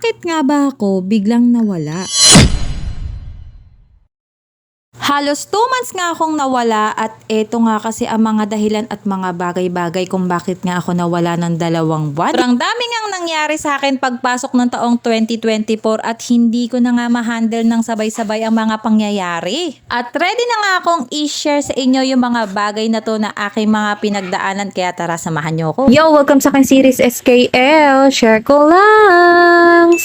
Bakit nga ba ako biglang nawala? Halos 2 months nga akong nawala at eto nga kasi ang mga dahilan at mga bagay-bagay kung bakit nga ako nawala ng 2 buwan. Sobrang dami ngang nangyari sa akin pagpasok ng taong 2024 at hindi ko na nga ma-handle ng sabay-sabay ang mga pangyayari. At ready na nga akong i-share sa inyo yung mga bagay na to na aking mga pinagdaanan, kaya tara samahan nyo ako. Yo! Welcome sa aking series SKL! Share ko lang!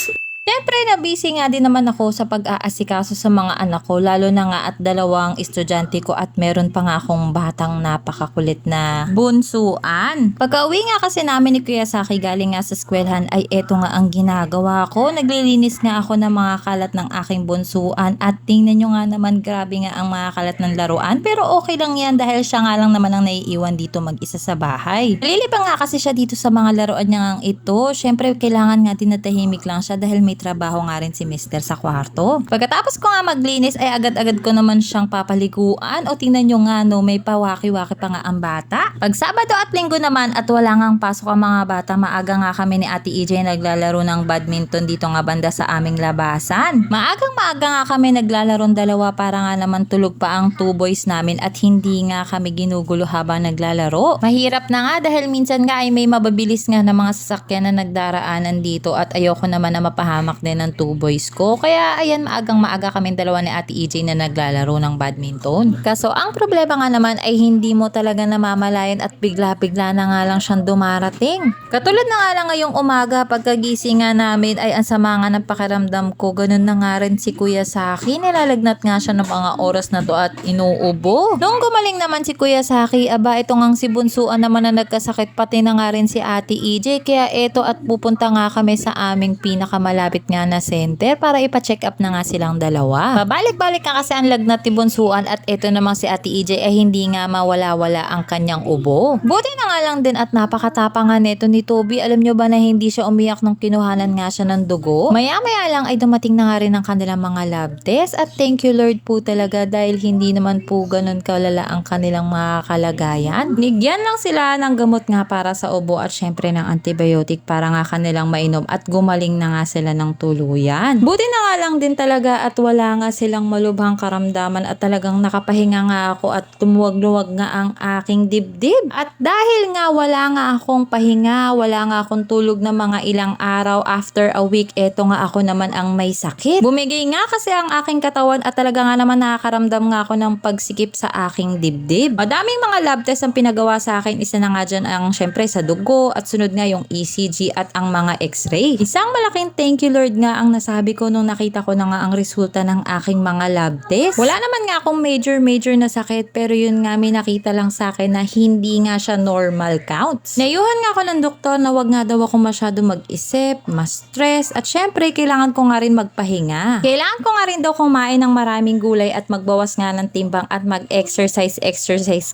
Siyempre, na-busy nga din naman ako sa pag-aasikaso sa mga anak ko, lalo na nga at 2 estudyante ko at meron pa nga akong batang napakakulit na bunsuan. Pagka-uwi nga kasi namin ni Kuya Saki galing nga sa eskwelahan ay eto nga ang ginagawa ko. Naglilinis nga ako ng mga kalat ng aking bunsuan at tingnan nyo nga naman, grabe nga ang mga kalat ng laruan. Pero okay lang yan dahil siya nga lang naman ang naiiwan dito mag-isa sa bahay. Nalilibang nga kasi siya dito sa mga laruan niya nga ito. Siyempre, kailangan nga din na tahimik lang siya dahil may trabaho nga rin si Mister sa kwarto. Pagkatapos ko nga maglinis ay agad-agad ko naman siyang papaliguan o tingnan nyo nga no, may pawaki-waki pa nga ang bata. Pag Sabado at Linggo naman at wala ngang pasok ang mga bata, maaga nga kami ni Ate EJ naglalaro ng badminton dito nga banda sa aming labasan. Maaga nga kami naglalaro dalawa para nga naman tulog pa ang 2 boys namin at hindi nga kami ginugulo habang naglalaro. Mahirap na nga dahil minsan nga ay may mababilis nga na mga sasakyan na nagdaraanan dito at ayoko naman na mapahamak din ng 2 boys ko. Kaya ayan, maaga kami dalawa ni Ate EJ na naglalaro ng badminton. Kaso ang problema nga naman ay hindi mo talaga namamalayan at bigla-bigla na nga lang siyang dumarating. Katulad na nga lang ngayong umaga, pagkagising nga namin ay ang sama nga ng pakiramdam ko. Ganun na nga rin si Kuya Saki. Nilalagnat nga siya ng mga oras na to at inuubo. Nung gumaling naman si Kuya Saki, aba ito ngang si bunsuan naman na nagkasakit, pati na nga rin si Ate EJ. Kaya eto at pupunta nga kami sa aming pinakamalapit nga na center para ipa-check up na nga silang dalawa. Pabalik-balik nga kasi ang lagnat ni bunsuan at eto namang si Ate EJ ay hindi nga mawala-wala ang kanyang ubo. Buti na nga lang din at napakatapang nga neto ni Toby. Alam nyo ba na hindi siya umiyak nung kinuhanan nga siya ng dugo? Maya-maya lang ay dumating na nga rin ang kanilang mga lab test at thank you Lord po talaga dahil hindi naman po ganun kalala ang kanilang mga kalagayan. Nigyan lang sila ng gamot nga para sa ubo at syempre ng antibiotic para nga kanilang mainom at gumaling na nga sila ng tuluyan. Buti na nga lang din talaga at wala nga silang malubhang karamdaman at talagang nakapahinga nga ako at tumuwag-luwag nga ang aking dibdib. At dahil nga wala nga akong pahinga, wala nga akong tulog na mga ilang araw, after a week, eto nga ako naman ang may sakit. Bumigay nga kasi ang aking katawan at talaga nga naman nakakaramdam nga ako ng pagsikip sa aking dibdib. Madaming mga lab test ang pinagawa sa akin. Isa na nga dyan ang syempre sa dugo at sunod nga yung ECG at ang mga x-ray. Isang malaking thank you Lord nga ang nasabi ko nung nakita ko na nga ang resulta ng aking mga lab test. Wala naman nga akong major na sakit, pero yun nga may nakita lang sa akin na hindi nga siya normal counts. Nayuhan nga ako ng doktor na wag nga daw ako masyado mag-isip, ma-stress at syempre kailangan ko nga rin magpahinga. Kailangan ko nga rin daw kumain ng maraming gulay at magbawas nga ng timbang at mag-exercise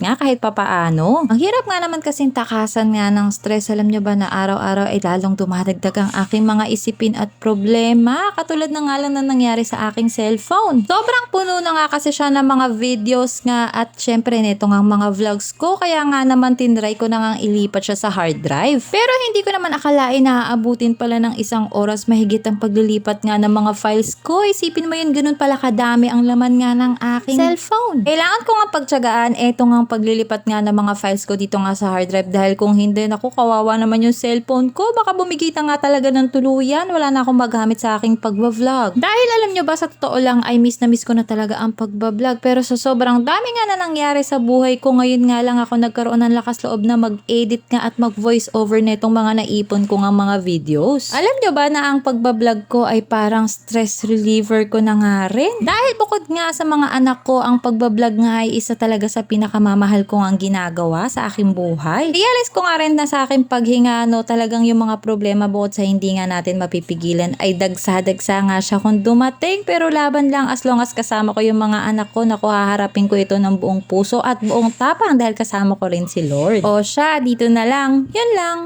nga kahit papaano. Ang hirap nga naman kasing takasan nga ng stress. Alam nyo ba na araw-araw ay lalong dumadagdag ang aking mga isipin at problema, katulad na nga lang na nangyari sa aking cellphone. Sobrang puno na nga kasi siya ng mga videos nga at syempre nito nga mga vlogs ko, kaya nga naman tinry ko na nga ilipat siya sa hard drive. Pero hindi ko naman akalain na aabutin pala ng 1 oras mahigit ang paglilipat nga ng mga files ko. Isipin mo yun, ganun pala kadami ang laman nga ng aking cellphone. Kailangan ko nga pagtsagaan eto nga paglilipat nga ng mga files ko dito nga sa hard drive dahil kung hindi, naku, kawawa naman yung cellphone ko. Baka bumigita nga talaga ng tuluyan. Wala na akong magamit sa aking pagbablog. Dahil alam nyo ba, sa totoo lang ay miss na miss ko na talaga ang pagbablog. Pero sa sobrang dami nga na nangyari sa buhay ko, ngayon nga lang ako nagkaroon ng lakas loob na mag-edit nga at mag-voice over na itong mga naipon ko nga mga videos. Alam nyo ba na ang pagbablog ko ay parang stress reliever ko na nga rin? Dahil bukod nga sa mga anak ko, ang pagbablog nga ay isa talaga sa pinakamamahal ko ang ginagawa sa aking buhay. Realize ko nga rin na sa aking paghinga, no, talagang yung mga problema bukod sa hindi nga natin mapipigilan ay dagsa-dagsa nga siya kung dumating, pero laban lang as long as kasama ko yung mga anak ko. Naku, haharapin ko ito ng buong puso at buong tapang dahil kasama ko rin si Lord. O siya, dito na lang. Yun lang.